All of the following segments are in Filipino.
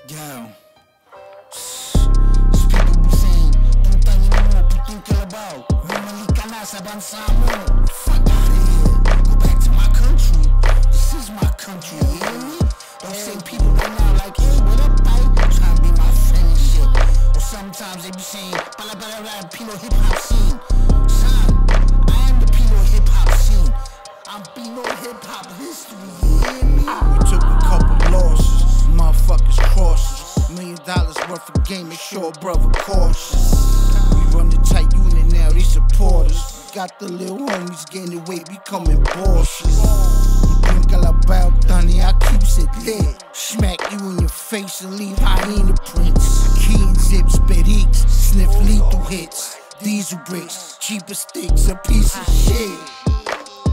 Yo. These people be saying, tutang ina mo, putong kalabaw. Bumalik ka na sa bansa mo. Fuck out of here. Go back to my country. This is my country, you hear me? Don't say people right now like, hey, what up, bye? Trying to be my friend and shit. Or sometimes they be saying, bala bala rap, Pino hip hop scene. Son, I am the Pino hip hop scene. I'm Pino hip hop history, you hear me? We took a couple losses, motherfuckers crosses. $1 million worth of game, make sure brother cautious. We run the tight unit now, they support us. Got the little homies gaining weight, we coming bosses. About Donnie, I keeps it lit. Smack you in your face and leave hyena prints. Key and zips, Bedix, sniff lethal hits. Diesel bricks, cheaper sticks, a piece of shit.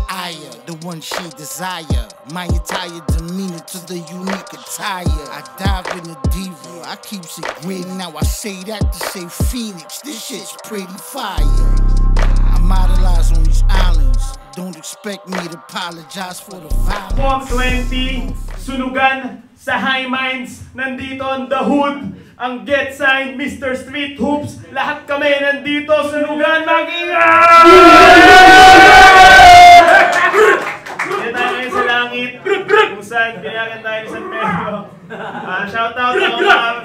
Aya, the one she desire. My entire demeanor to the unique attire. I dive in the diva, I keeps it gritty. Now I say that to say Phoenix, this shit's pretty fire. I'm idolized on these islands. Don't expect me to apologize for the violence. Form 20, sunugan sa High Minds. Nandito on the hood. Ang get sign, Mr. Street Hoops. Lahat kami nandito, sunugan, mag-ingay! Kaya tayo ngayon sa langit. Kung saan, kinayagan tayo ni San Pedro.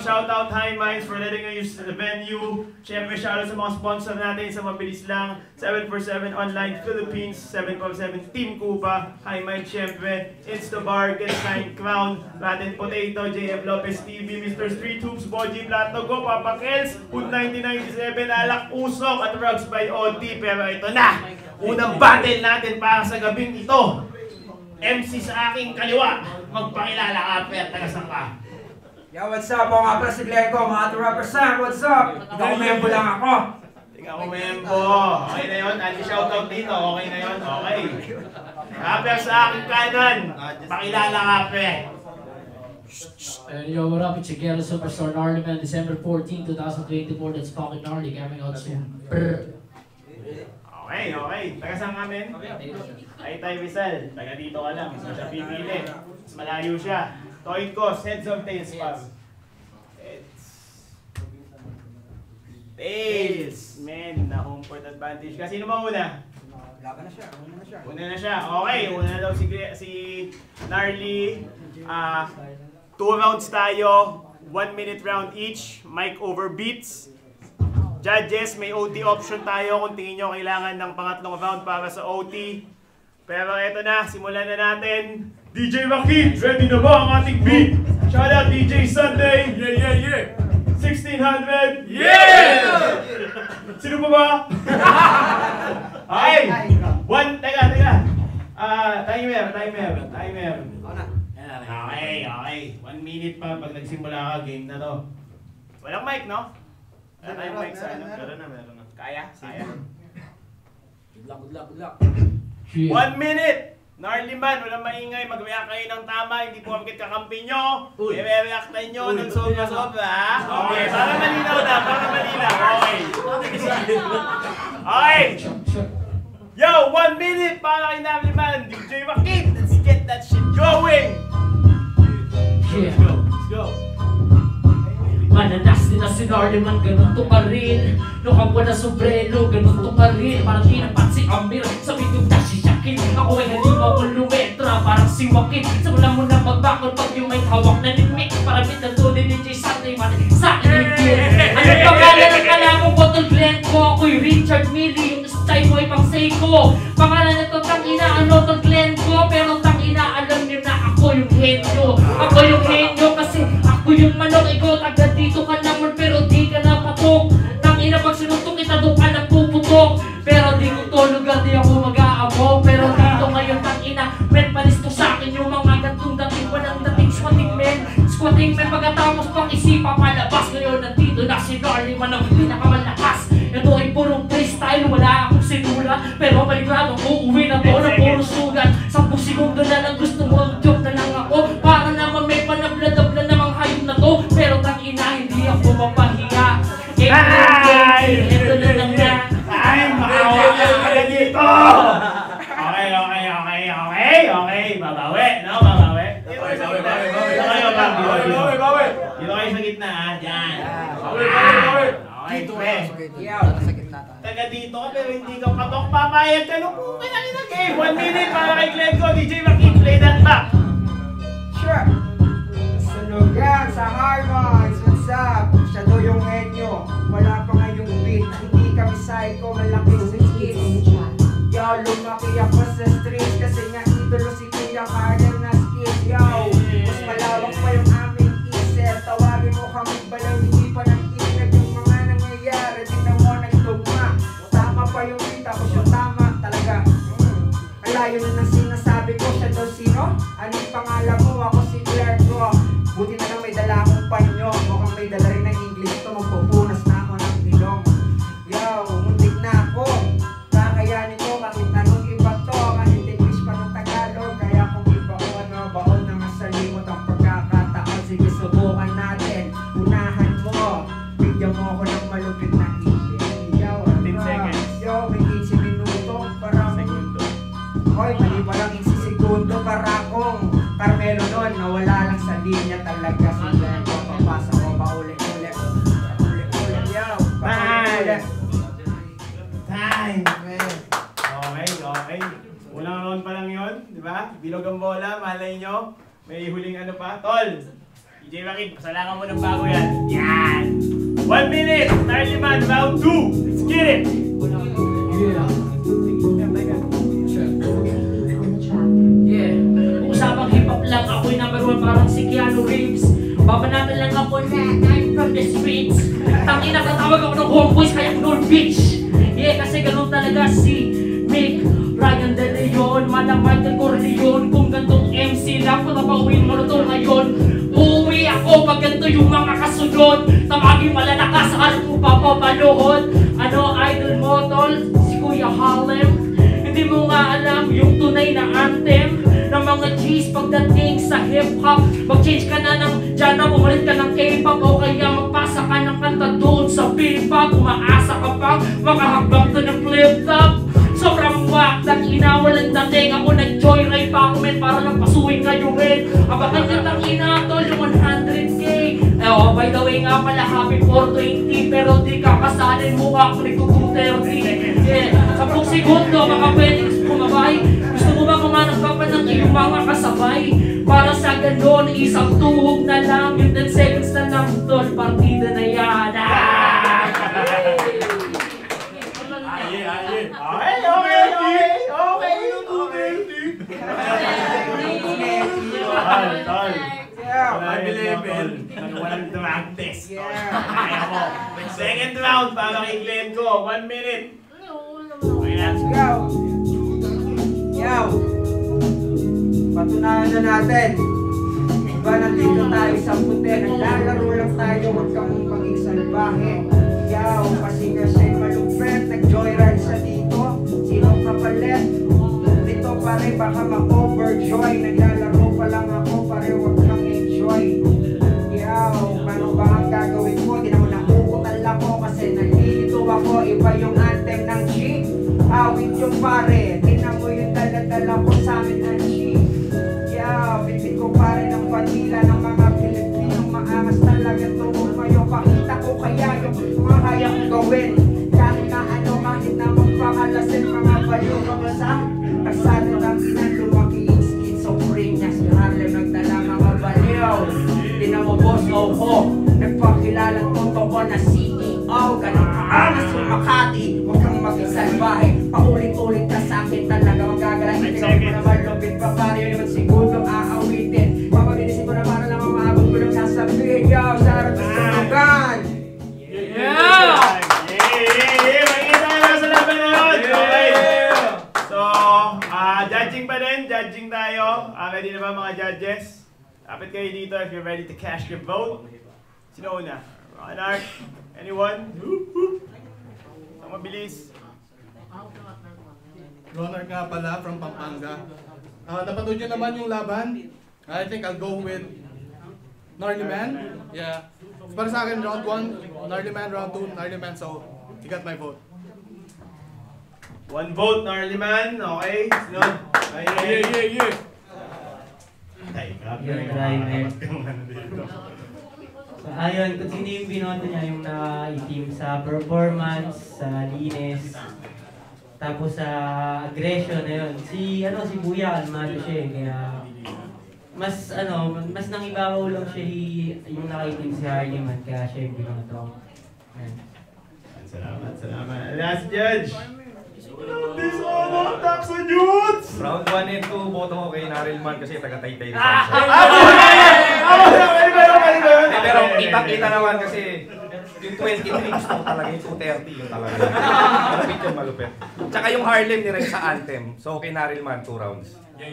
Shoutout High Minds for letting us use the venue. Siyempre, shoutout sa mga sponsor natin sa mabilis lang. 747 Online Philippines, 747 Team Cuba, High Minds siyempre, Instabar, Get Sign, Crown, Rotten Potato, JF Lopez TV, Mr. Street Hoops, Boji Plato, Go, Papa Kels, Hood 1997, Alak Usok, at Rugs by OT. Pero ito na, unang battle natin para sa gabing ito. MC sa aking kaliwa, magpakilala ka, pero taga-san ka? Yo, what's up? Ako nga pala si Glenco, mga to represent, what's up? Ikaw-membo lang ako. Ikaw-membo. Okay na yun, anti-shoutout dito, okay na yun, okay. Rapper sa aking kanan, pakilala ka, pe. Yo, what up? It's your Gala Superstar Gnarly Man, December 14, 2024. That's fucking gnarly, coming out soon. Okay, okay. Taga-saan kami? Ay, tayo Rizal. Taga dito ka lang. Mas siya pipili. Mas malayo siya. Toykos, heads of tails, pag. Heads. Tails. Men, na home court advantage. Kasi sino ba una? Laban na siya, una na siya. Una na siya. Okay, una na daw si Gnarly. 2 rounds tayo. 1 minute round each. Mic over beats. Judges, may OT option tayo kung tingin nyo kailangan ng pangatlong round para sa OT. Pero eto na, simulan na natin. DJ Rakid, ready na ba ang ating beat? Shoutout DJ Sunday. Yeah, yeah, yeah. 1600. Yeah! Sino pa ba? Ay! Teka. Timer. Okay. 1 minute pa pag nagsimula ka, game na to. Walang mic, no? Meron na. Kaya? Good luck. 1 minute! Gnarly Man, walang maingay, mag-react kayo ng tama, hindi po kapit kakampi nyo. I-reactan nyo ng sobra-sobra, ha? Okay, para malinaw na, Okay. Okay! Yo, 1 minute para kay Gnarly Man, DJ Rakid, let's get that shit going! Yeah. Let's go! Mananas din na si Gnarly Man, ganun to pa rin. Nukang wala sobrelo, ganun to pa rin. Parang tinapat si Amir, sabi ko na si Shakin. Ako ay halimaw kong lumetra, parang si Joaquin. Sa mula mo na magbakot, pag yung may hawak na limik. Parang pinagtuloy ni Jay Sunday, man, sa akin yung gear. Ano pangalan ng alamong bottle blend ko? Ako'y Richard Milley, yung style mo ay pang Seiko. Pangalan na to, tangina, ano tong blend ko? Pero tangina, alam niyo na ako yung henyo. Ako yung henyo kasi ako yung manok. Ikaw taga dito ka naman pero di ka na patok. Tangina pag sinuntok kita doon ka nagpuputok. Pero di ko to lugar, di ako mag-aabog. Pero dito ngayon tangina, men palisto sa akin yung mga gantong dating. Walang dating squatting men pagkatapos pang isipa palabas. Ngayon nandito na si Gnarly Man ang pinakamalakas. Ito ay purong freestyle, wala akong sinula. Pero paligradong uuwi na to na puro sugat. 10 segundo na lang gusto mo ang joke na lang ako. Para naman may panabla-dabla namang hayop na to. Pero tangina hindi ako mapahiya. Ito na lang na. Ay, makawa ka dito! Okay. Babawi, no? Babawi. Babawi. Bawi. Dito kayo sa gitna, ha? Yan. Bawi. Okay, pre. Yaw. Taga dito ka, pero hindi ka patok papayag ka nung kailangan na game. 1 minute para kay Glenco. DJ Maki, play that back. Sure. Sunugan sa Harmons. What's up? Siya daw yung head nyo. Wala pa nga yung beat. Hindi kami psycho. Malaki sa skills. Yo, lumaki ako sa streets. Kasi nga idolo si Kuya Kardel na skills. Yo, mas malawak pa yung aming isip. Tawagin mo kami balaw. Hindi pa nag-inag yung mga nangyayari. Tingnan mo nagtugma. Tama pa yung beat. Tapos yung tama talaga. Ang layo na ng sinasabi ko. Siya daw sino? Anong pangalan mo? Ako si Claire Bro. Buti na lang may dala akong panyo. Mukhang may dala rin ng English to. Magpupunas na ako ng ilong. Yo, muntik na ako. Kakayanin ko kahit anong iba to. Kahit English pa ng Tagalog. Kaya kung ibaon o baon na masalimot ang pagkakataon. Sige, subukan natin. Unahan mo. Bigyan mo ako ng malupit na English. Yo, 10 seconds. Yo, may 15 minuto. Para Segundo. Hoy, mali pa lang 15 segundo para akong Carmelo nun, nawala lang sa linya talaga si Glenco. Papasa ko paulit-ulit. Ulit-ulit, yaw. Paulit-ulit. Time. Okay. Unang round pa lang yun, di ba? Bilog ang bola, malay nyo. May huling ano pa. Tol! DJ Makid, pasalangan mo ng bago yan. Yan! 1 minute! Gnarly Man, round 2! Let's get it! Yeah. Kung usapang hip-hop lang, ako'y number 1 parang si Keanu Reeves. Babanatan lang ako na I'm from the streets. Tangina, tatawag ako ng homeboys kaya North Beach. Yeah, kasi ganun talaga si Mick Ryan De Leon, Madam Michael Corleone. Kung gantong MC lang, patapauwiin mo na to ngayon. Uuwi ako pag ganito yung mga kasunod. Tamaging malalakas sa kalit mo papapaluhod. Ano idol mo tol? Si Kuya Harlem. Hindi mo nga alam yung tunay na anthem ng mga G's pagdating sa hip-hop. Mag-change ka na ng genre, umalit ka ng K-pop. O kaya magpasa ka ng kanta doon sa P-pop. Umaasa ka pa, makahagdang to ng flip-top. Sobrang wak, tangina, walang dating. Ako nag-joyride pa ako, men, para lang pasuhin kayo, men. Abakan nyo tangina, tol, yung 100K. Oh, by the way nga pala, happy 420. Pero di ka kasalin, mukha ako nagtututerdi. Yeah, 10 segundo, baka pwedeng kumabay. Gusto mo ba kumanap ka pa ng iyong mga kasabay? Para sa ganon, isang tuhog na lang. Yung 10 seconds na lang, tol, partida na yan. Tol. Yeah. Walang drag test. Yeah. Kaya mo. Second round para kay Glenco. 1 minute. Okay na. Yaw. Yaw. Patunayan na natin. Diba nandito tayo sa puti. Naglalaro lang tayo. Huwag kang maging salbahe. Yaw. Kasi nga siya'y malupet. Nag-joyride sa dito. Sinong kapalit? Dito pare baka ma-overjoy. Naglalaro pa lang ako. Pare huwag kang enjoy. Yaw. Paano ba ang gagawin ko? Di naman nakukutal ako. Kasi nalilito ako. Iba yung anthem ng G. Awit yung pare. Tingnan mo yung dala-dala ko sa amin ang G. Yeah, bibig ko pare ng bandila ng mga Pilipinong maangas talaga tuwag kayo. Pakita ko kaya yung mga kaya kong gawin. Kahit na ano, kahit na magpakalasin mga baliw ka sa kasano ng inang lumaki yung schizophrenia. Si Harlem nagdala mga baliw. Tingnan mo boss, ko nagpakilalang totoo na CEO. Ganun kaangas yung Makati. Huwag kang maging salbahe. Paulit-ulit ka sa akin talaga magagalahin. Ikaw mo naman lupit pa pare. Yun naman siguro aawitin. Papabilisin ko na para lang maabot ko lang sasabihin. Yo, sarap sa sunugan. Yeah! Makikita ka lang sa laban na yun. Okay. So, judging pa din. Judging tayo. Ready na ba mga judges? Lapit kayo dito if you're ready to cast your vote. Sino una? Ronart? Anyone? Ang mabilis. Ronald nga pala from Pampanga. Napanood nyo naman yung laban. I think I'll go with Gnarly Man. Yeah. Para sa akin, round 1, Gnarly Man, round 2, Gnarly Man. So, you got my vote. 1 vote, Gnarly Man. Okay. Sunod. Yeah. Ay, Yun, driver. So, ayun, kung sino yung binoto niya, yung na-team sa performance, sa linis, tapos sa aggression na yun. Si Buya, kalmado siya eh, kaya mas nangibabaw lang siya yung naka-team si Harleyman, kaya siya yung binoto. Salamat. Last judge. This all top sa Judes! Round 1 and 2, boto ko kay Narilman kasi taga-Taytay na Pero kita naman kasi yung 23 gusto ko talaga, yung 230 yung talaga. Malupit yung malupit. Tsaka yung Harlem ni Ren sa Anthem. So kay Narilman, 2 rounds. Okay,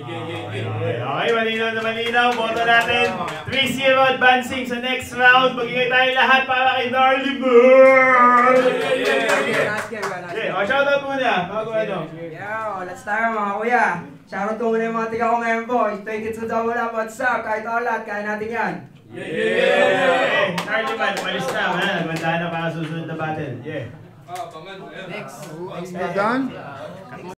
malinaw. Boto natin. 3-0 advancing sa next round. Magiging tayo lahat para kay Darlie Bird! Shoutout muna. Bago ano. Let's start mga kuya. Shoutout ko muna yung mga tiga kong membo. Take it to double up. What's up? Kahit ako lahat, kaya natin yan. Darlie Man, umalis na. Nagmanda na para susunod na battle. Next. Done?